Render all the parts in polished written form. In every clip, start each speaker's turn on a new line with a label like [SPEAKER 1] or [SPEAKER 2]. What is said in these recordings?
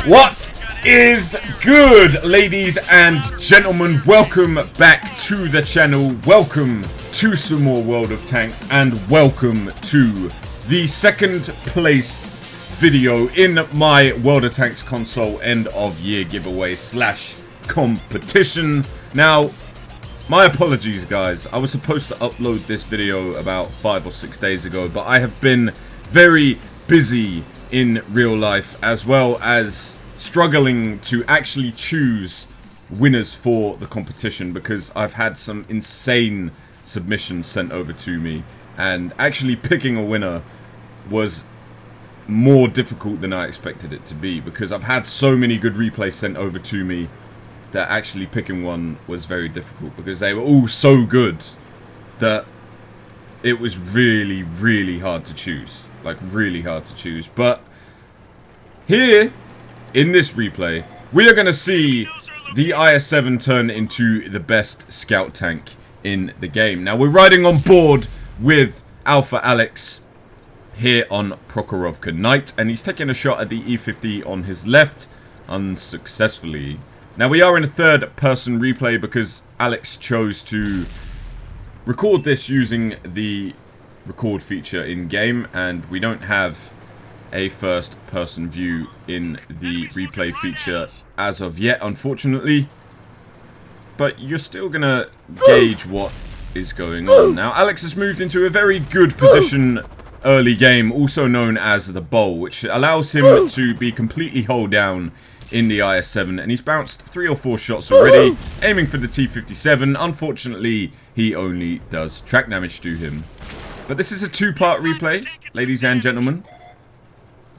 [SPEAKER 1] What is good, ladies and gentlemen? Welcome back to the channel. Welcome to some more World of Tanks, and welcome to the second placed video in my World of Tanks console end of year giveaway / competition. Now, my apologies guys, I was supposed to upload this video about 5 or 6 days ago, but I have been very busy in real life, as well as struggling to actually choose winners for the competition, because I've had some insane submissions sent over to me, and actually picking a winner was more difficult than I expected it to be, because I've had so many good replays sent over to me that actually picking one was very difficult, because they were all so good that it was really hard to choose. Like, really hard to choose. But here in this replay, we are going to see the IS-7 turn into the best scout tank in the game. Now, we're riding on board with AlphaxAlex here on Prokhorovka Knight, and he's taking a shot at the E50 on his left unsuccessfully. Now, we are in a third-person replay because Alex chose to record this using the record feature in-game, and we don't have a first-person view in the replay feature as of yet, unfortunately. But you're still going to gauge what is going on. Now, Alex has moved into a very good position early game, also known as the bowl, which allows him to be completely hull down in the IS-7, and he's bounced 3 or 4 shots already, aiming for the T-57. Unfortunately, he only does track damage to him. But this is a two-part replay, ladies and gentlemen.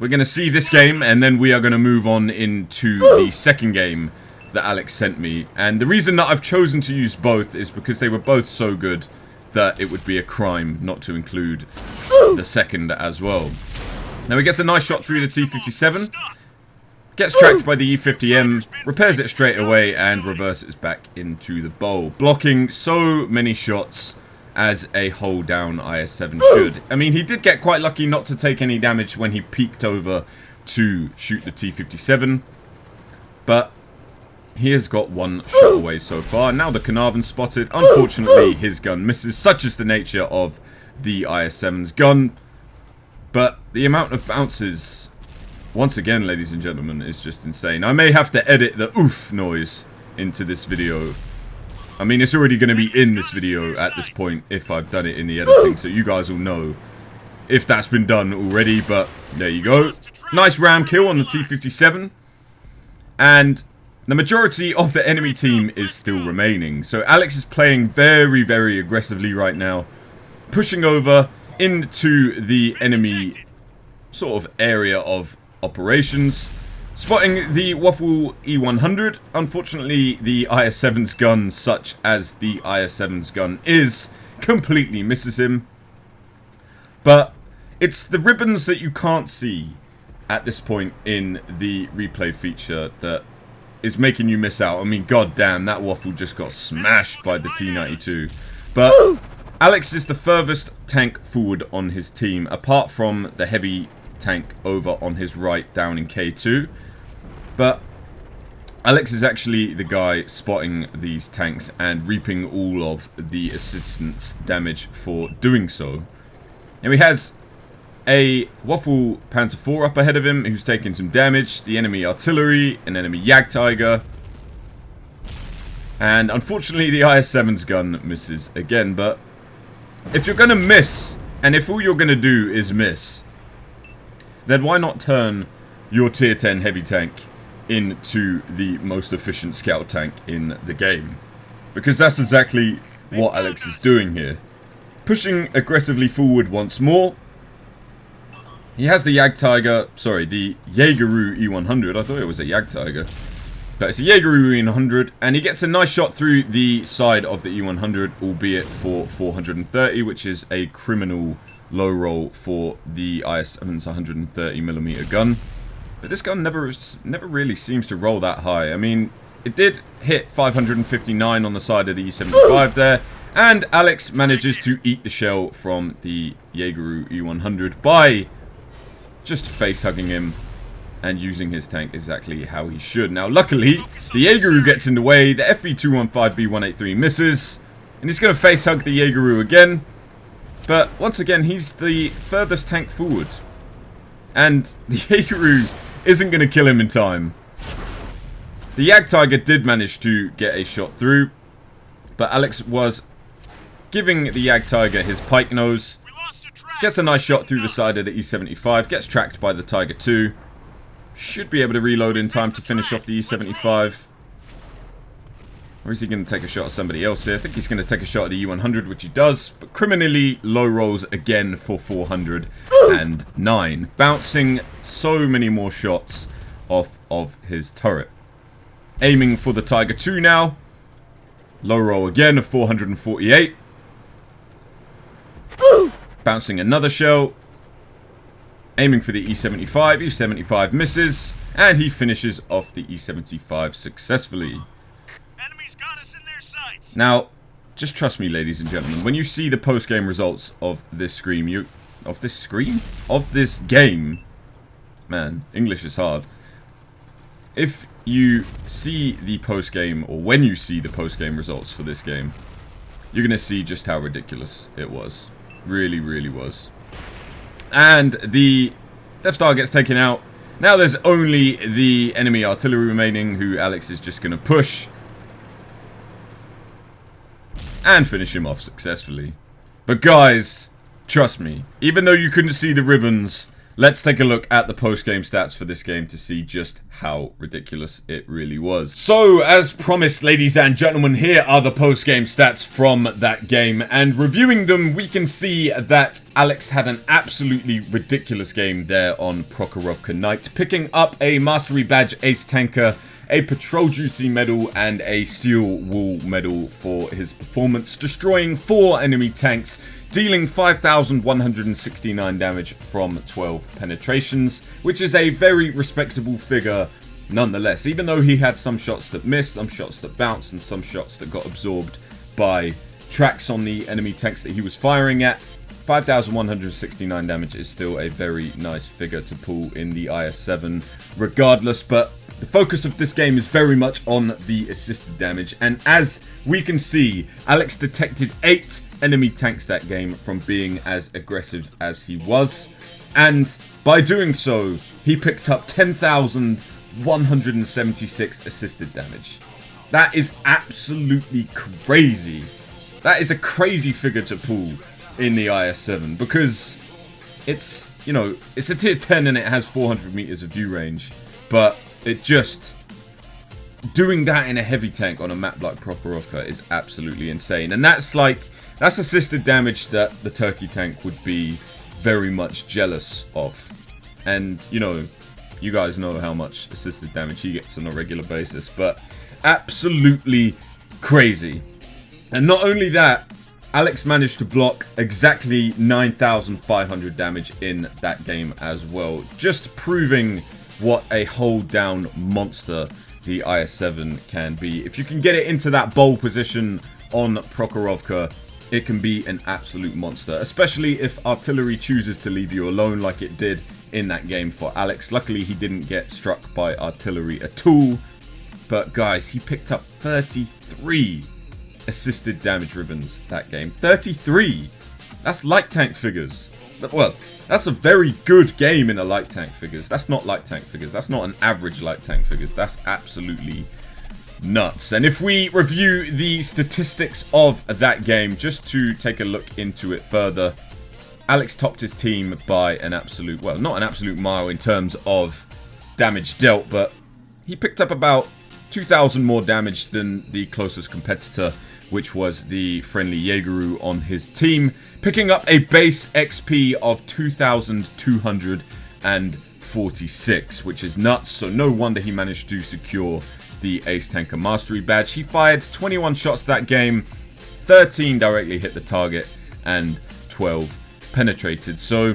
[SPEAKER 1] We're going to see this game, and then we are going to move on into the second game that Alex sent me. And the reason that I've chosen to use both is because they were both so good that it would be a crime not to include the second as well. Now, he gets a nice shot through the T-57. Gets tracked by the E50M, repairs it straight away, and reverses back into the bowl, blocking so many shots as a hold down IS-7 should. I mean, he did get quite lucky not to take any damage when he peeked over to shoot the T-57, but he has got one shot away so far. Now the Carnarvon spotted. Unfortunately, his gun misses. Such is the nature of the IS-7's gun, but the amount of bounces, once again, ladies and gentlemen, is just insane. I may have to edit the oof noise into this video. I mean, it's already going to be in this video at this point if I've done it in the editing, so you guys will know if that's been done already, but there you go. Nice ram kill on the T-57, and the majority of the enemy team is still remaining. So Alex is playing very aggressively right now, pushing over into the enemy sort of area of operations, spotting the Waffle E100. Unfortunately, the IS-7's gun, such as the IS-7's gun is, completely misses him. But it's the ribbons that you can't see at this point in the replay feature that is making you miss out. I mean, goddamn, that Waffle just got smashed by the T-92. But Alex is the furthest tank forward on his team, apart from the heavy tank over on his right down in K2. But Alex is actually the guy spotting these tanks and reaping all of the assistance damage for doing so. And he has a Waffle Panzer IV up ahead of him, who's taking some damage, the enemy artillery, an enemy Jagdtiger, and unfortunately the IS-7's gun misses again. But if you're going to miss, and if all you're going to do is miss, then why not turn your Tier 10 heavy tank into the most efficient scout tank in the game? Because that's exactly what Alex is doing here. Pushing aggressively forward once more. He has the Jagdtiger, sorry, the Jaegeru E100. I thought it was a Jagdtiger, but it's a Jaegeru E100, and he gets a nice shot through the side of the E100, albeit for 430, which is a criminal low roll for the IS-7's 130mm gun. But this gun never really seems to roll that high. I mean, it did hit 559 on the side of the E75 there, and Alex manages to eat the shell from the Jaegeru E100 by just face-hugging him and using his tank exactly how he should. Now, luckily, the Jaegeru gets in the way. The FB215B183 misses, and he's going to face hug the Jaegeru again. But once again, he's the furthest tank forward, and the Jaegeru isn't going to kill him in time. The Jagdtiger did manage to get a shot through, but Alex was giving the Jagdtiger his pike nose. Gets a nice shot through the side of the E-75, gets tracked by the Tiger II. Should be able to reload in time to finish off the E-75. Or is he going to take a shot at somebody else here? I think he's going to take a shot at the E-100, which he does. But criminally low rolls again for 409. Bouncing so many more shots off of his turret. Aiming for the Tiger II now. Low roll again of 448. Bouncing another shell. Aiming for the E-75. E-75 misses. And he finishes off the E-75 successfully.
[SPEAKER 2] Enemies got us in their sights.
[SPEAKER 1] Now, just trust me, ladies and gentlemen. When you see the post-game results of this game, man, English is hard. If you see the post-game, or when you see the post-game results for this game, you're going to see just how ridiculous it was. Really, really was. And the Death Star gets taken out. Now there's only the enemy artillery remaining, who Alex is just going to push and finish him off successfully. But guys, trust me, even though you couldn't see the ribbons, let's take a look at the post-game stats for this game to see just how ridiculous it really was. So, as promised, ladies and gentlemen, here are the post-game stats from that game. And reviewing them, we can see that Alex had an absolutely ridiculous game there on Prokhorovka Night, picking up a Mastery Badge Ace Tanker, a Patrol Duty Medal, and a Steel Wool Medal for his performance, destroying 4 enemy tanks, dealing 5,169 damage from 12 penetrations, which is a very respectable figure nonetheless, even though he had some shots that missed, some shots that bounced, and some shots that got absorbed by tracks on the enemy tanks that he was firing at. 5,169 damage is still a very nice figure to pull in the IS-7 regardless, but the focus of this game is very much on the assisted damage, and as we can see, Alex detected 8 enemy tanks that game from being as aggressive as he was, and by doing so, he picked up 10,176 assisted damage. That is absolutely crazy. That is a crazy figure to pull in the IS-7, because it's, you know, it's a tier 10 and it has 400 meters of view range, but it just, doing that in a heavy tank on a map like Prokhorovka is absolutely insane. And that's assisted damage that the Turkey tank would be very much jealous of. And, you know, you guys know how much assisted damage he gets on a regular basis, but absolutely crazy. And not only that, Alex managed to block exactly 9,500 damage in that game as well, just proving what a hold down monster the IS-7 can be. If you can get it into that bowl position on Prokhorovka, it can be an absolute monster, especially if artillery chooses to leave you alone like it did in that game for Alex. Luckily, he didn't get struck by artillery at all, but guys, he picked up 33 assisted damage ribbons that game. 33! That's light tank figures. Well, that's a very good game in a light tank figures. That's not light tank figures. That's not an average light tank figures. That's absolutely nuts. And if we review the statistics of that game, just to take a look into it further, Alex topped his team by an absolute, well, not an absolute mile in terms of damage dealt, but he picked up about 2,000 more damage than the closest competitor, which was the friendly Jaegeru on his team, picking up a base XP of 2,246, which is nuts, so no wonder he managed to secure the Ace Tanker Mastery Badge. He fired 21 shots that game, 13 directly hit the target, and 12 penetrated. So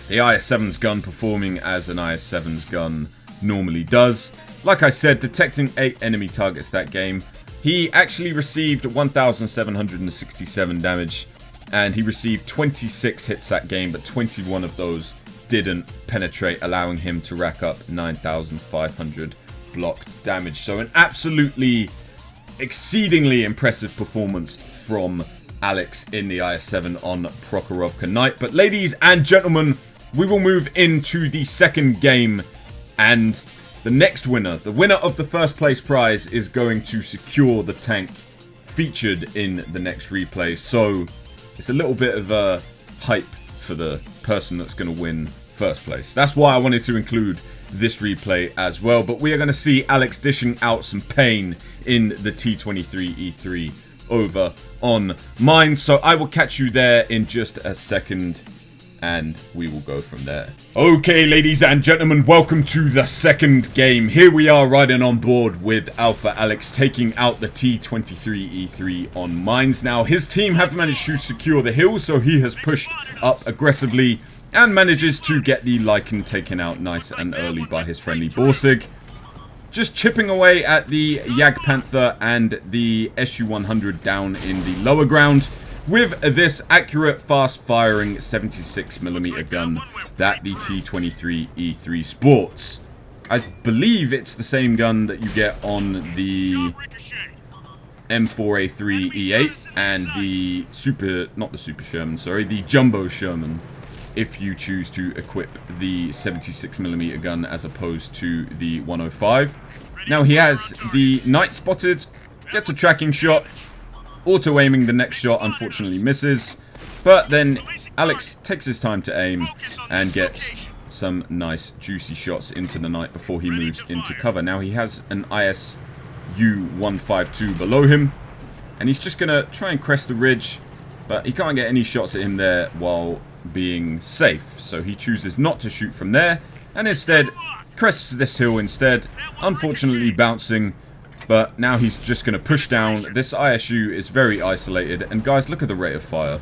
[SPEAKER 1] the IS-7's gun performing as an IS-7's gun normally does. Like I said, detecting 8 enemy targets that game. He actually received 1,767 damage, and he received 26 hits that game, but 21 of those didn't penetrate, allowing him to rack up 9,500 blocked damage. So an absolutely exceedingly impressive performance from Alex in the IS-7 on Prokhorovka night. But ladies and gentlemen, we will move into the second game, and the next winner, the winner of the first place prize, is going to secure the tank featured in the next replay. So it's a little bit of a hype for the person that's going to win first place. That's why I wanted to include this replay as well. But we are going to see Alex dishing out some pain in the T23E3 over on mine. So I will catch you there in just a second, and we will go from there. Okay, ladies and gentlemen, welcome to the second game. Here we are riding on board with AlphaxAlex, taking out the T23E3 on mines. Now, his team have managed to secure the hill, so he has pushed up aggressively and manages to get the Lycan taken out nice and early by his friendly Borsig. Just chipping away at the Jagdpanther and the Su-100 down in the lower ground with this accurate, fast-firing 76mm gun that the T23E3 sports. I believe it's the same gun that you get on the M4A3E8 and the the Jumbo Sherman, if you choose to equip the 76mm gun as opposed to the 105. Now he has the Knight spotted, gets a tracking shot, auto-aiming the next shot, unfortunately misses, but then Alex takes his time to aim and gets some nice juicy shots into the Knight before he moves into cover. Now he has an IS-152 below him, and he's just going to try and crest the ridge, but he can't get any shots at him there while being safe, so he chooses not to shoot from there and instead crests this hill instead, unfortunately bouncing. But now he's just going to push down. This ISU is very isolated, and guys, look at the rate of fire.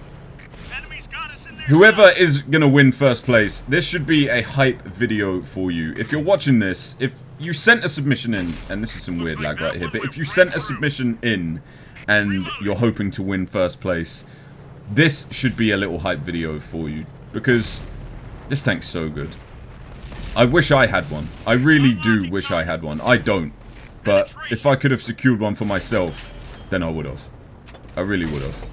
[SPEAKER 1] Whoever is going to win first place, this should be a hype video for you. If you're watching this, if you sent a submission in, and this is some weird lag right here, but if you sent a submission in and you're hoping to win first place, this should be a little hype video for you, because this tank's so good. I wish I had one. I really do wish I had one. I don't. But if I could have secured one for myself, then I would have. I really would have.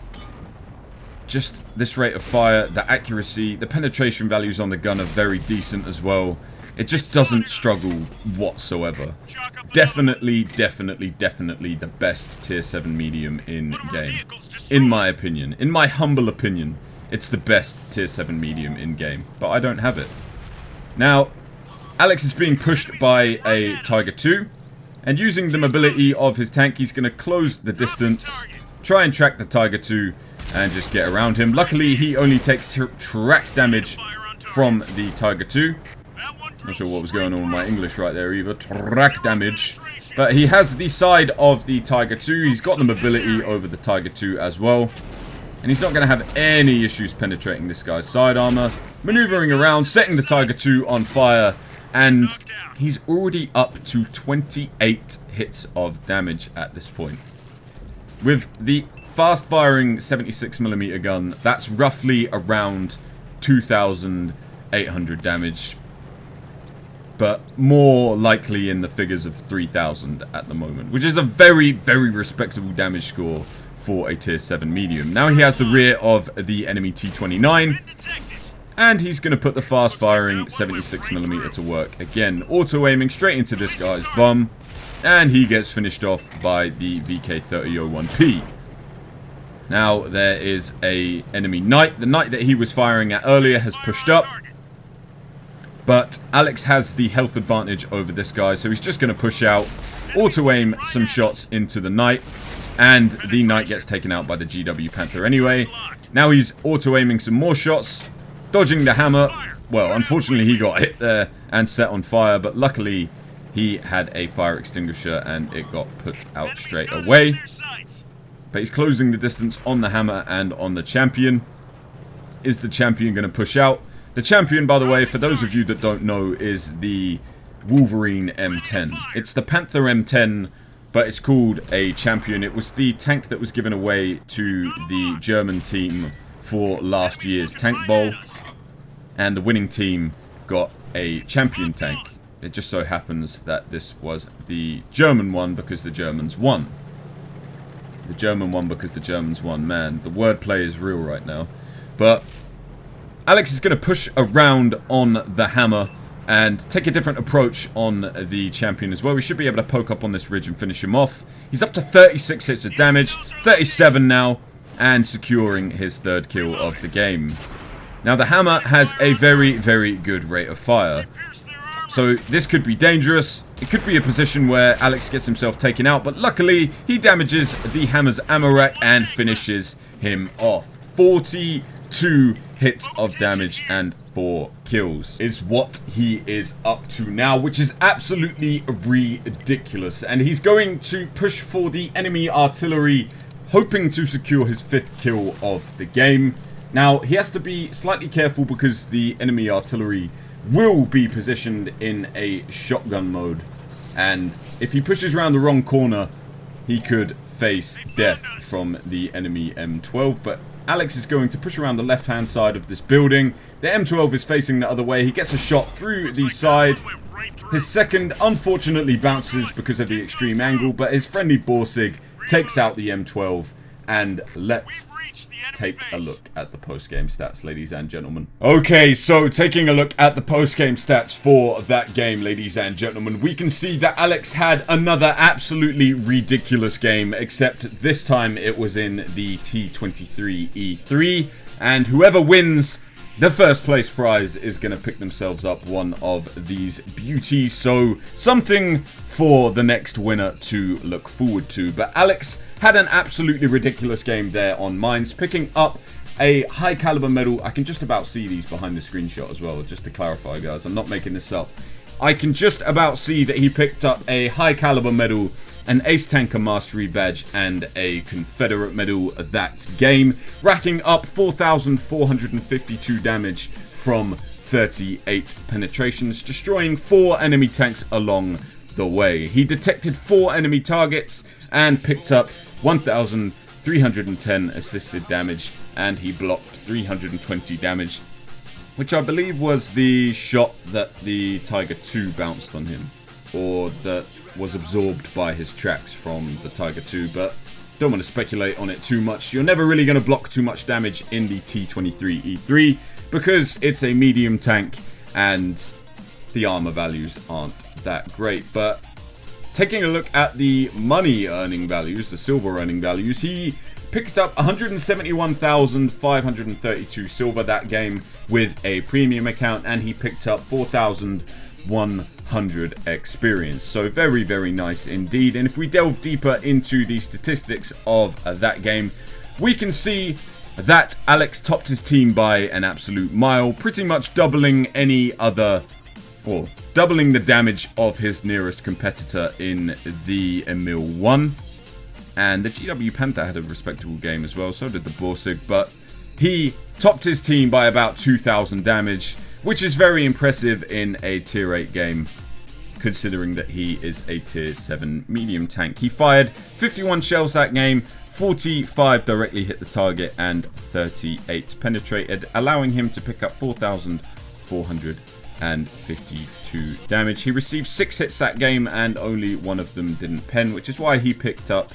[SPEAKER 1] Just this rate of fire, the accuracy, the penetration values on the gun are very decent as well. It just doesn't struggle whatsoever. Definitely the best Tier 7 medium in game. In my opinion. In my humble opinion, it's the best Tier 7 medium in game. But I don't have it. Now, Alex is being pushed by a Tiger II. And using the mobility of his tank, he's going to close the distance, try and track the Tiger II, and just get around him. Luckily, he only takes track damage from the Tiger II. Not sure what was going on with my English right there either. Track damage. But he has the side of the Tiger II. He's got the mobility over the Tiger II as well. And he's not going to have any issues penetrating this guy's side armor. Maneuvering around, setting the Tiger II on fire. And he's already up to 28 hits of damage at this point. With the fast-firing 76mm gun, that's roughly around 2,800 damage. But more likely in the figures of 3,000 at the moment, which is a very respectable damage score for a Tier 7 medium. Now he has the rear of the enemy T-29, and he's going to put the fast-firing 76mm to work again, auto-aiming straight into this guy's bum, and he gets finished off by the VK3001P. Now there is a enemy Knight. The Knight that he was firing at earlier has pushed up, but Alex has the health advantage over this guy, so he's just going to push out, auto-aim some shots into the Knight, and the Knight gets taken out by the GW Panther anyway. Now he's auto-aiming some more shots, dodging the hammer. Well, unfortunately he got hit there and set on fire, but luckily he had a fire extinguisher and it got put out straight away. But he's closing the distance on the hammer and on the champion. Is the champion going to push out? The champion, by the way, for those of you that don't know, is the Wolverine M10. It's the Panther M10, but it's called a champion. It was the tank that was given away to the German team for last year's Tank Bowl, and the winning team got a champion tank. It just so happens that this was the German one because the Germans won. The German one because the Germans won. Man, the wordplay is real right now. But Alex is going to push around on the hammer and take a different approach on the champion as well. We should be able to poke up on this ridge and finish him off. He's up to 36 hits of damage, 37 now, and securing his 3rd kill of the game. Now the hammer has a very, very good rate of fire. So this could be dangerous. It could be a position where Alex gets himself taken out, but luckily he damages the hammer's ammo rack and finishes him off. 42 hits of damage and 4 kills is what he is up to now, which is absolutely ridiculous. And he's going to push for the enemy artillery, hoping to secure his 5th kill of the game. Now, he has to be slightly careful because the enemy artillery will be positioned in a shotgun mode, and if he pushes around the wrong corner he could face death from the enemy M12. But Alex is going to push around the left hand side of this building. The M12 is facing the other way. He gets a shot through the side. His second unfortunately bounces because of the extreme angle, but his friendly Borsig takes out the M12. And let's take a look at the post-game stats, ladies and gentlemen. Okay, so taking a look at the post-game stats for that game, ladies and gentlemen, we can see that Alex had another absolutely ridiculous game, except this time it was in the T23E3, and whoever wins the first place prize is going to pick themselves up one of these beauties, so something for the next winner to look forward to. But Alex had an absolutely ridiculous game there on mines, picking up a high caliber medal. I can just about see these behind the screenshot as well, just to clarify, guys. I'm not making this up. I can just about see that he picked up a high caliber medal, an Ace Tanker Mastery badge, and a Confederate medal that game, racking up 4,452 damage from 38 penetrations, destroying 4 enemy tanks along the way. He detected 4 enemy targets and picked up 1,310 assisted damage, and he blocked 320 damage, which I believe was the shot that the Tiger II bounced on him, or that was absorbed by his tracks from the Tiger II, but don't want to speculate on it too much. You're never really going to block too much damage in the T23E3 because it's a medium tank and the armor values aren't that great. But taking a look at the money earning values, the silver earning values, he picked up 171,532 silver that game with a premium account, and he picked up 4,100 experience. So very, very nice indeed. And if we delve deeper into the statistics of that game, we can see that Alex topped his team by an absolute mile, pretty much doubling any other, or doubling the damage of his nearest competitor in the Emil 1. And the GW Panther had a respectable game as well, so did the Borsig, but he topped his team by about 2,000 damage, which is very impressive in a Tier 8 game, considering that he is a Tier 7 medium tank. He fired 51 shells that game, 45 directly hit the target, and 38 penetrated, allowing him to pick up 4,452 damage. He received 6 hits that game, and only one of them didn't pen, which is why he picked up,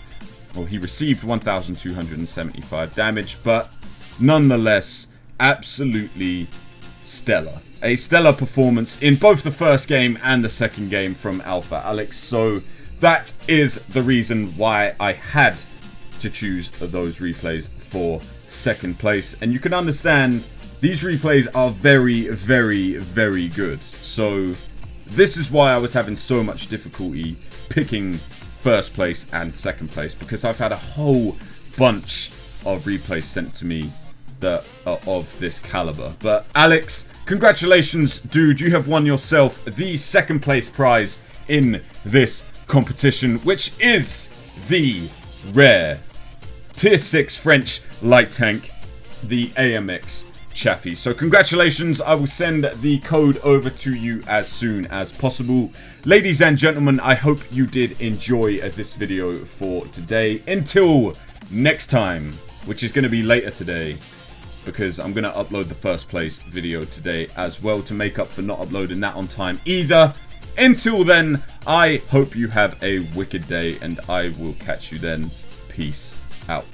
[SPEAKER 1] well, he received 1,275 damage, but nonetheless, absolutely stellar. A stellar performance in both the first game and the second game from AlphaxAlex. So that is the reason why I had to choose those replays for second place. And you can understand these replays are very, very, very good. So this is why I was having so much difficulty picking first place and second place, because I've had a whole bunch of replays sent to me that are of this caliber. But Alex, congratulations, dude. You have won yourself the second place prize in this competition, which is the rare Tier 6 French light tank, the AMX Chaffee. So congratulations. I will send the code over to you as soon as possible. Ladies and gentlemen, I hope you did enjoy this video for today. Until next time, which is going to be later today, because I'm going to upload the first place video today as well to make up for not uploading that on time either. Until then, I hope you have a wicked day, and I will catch you then. Peace out.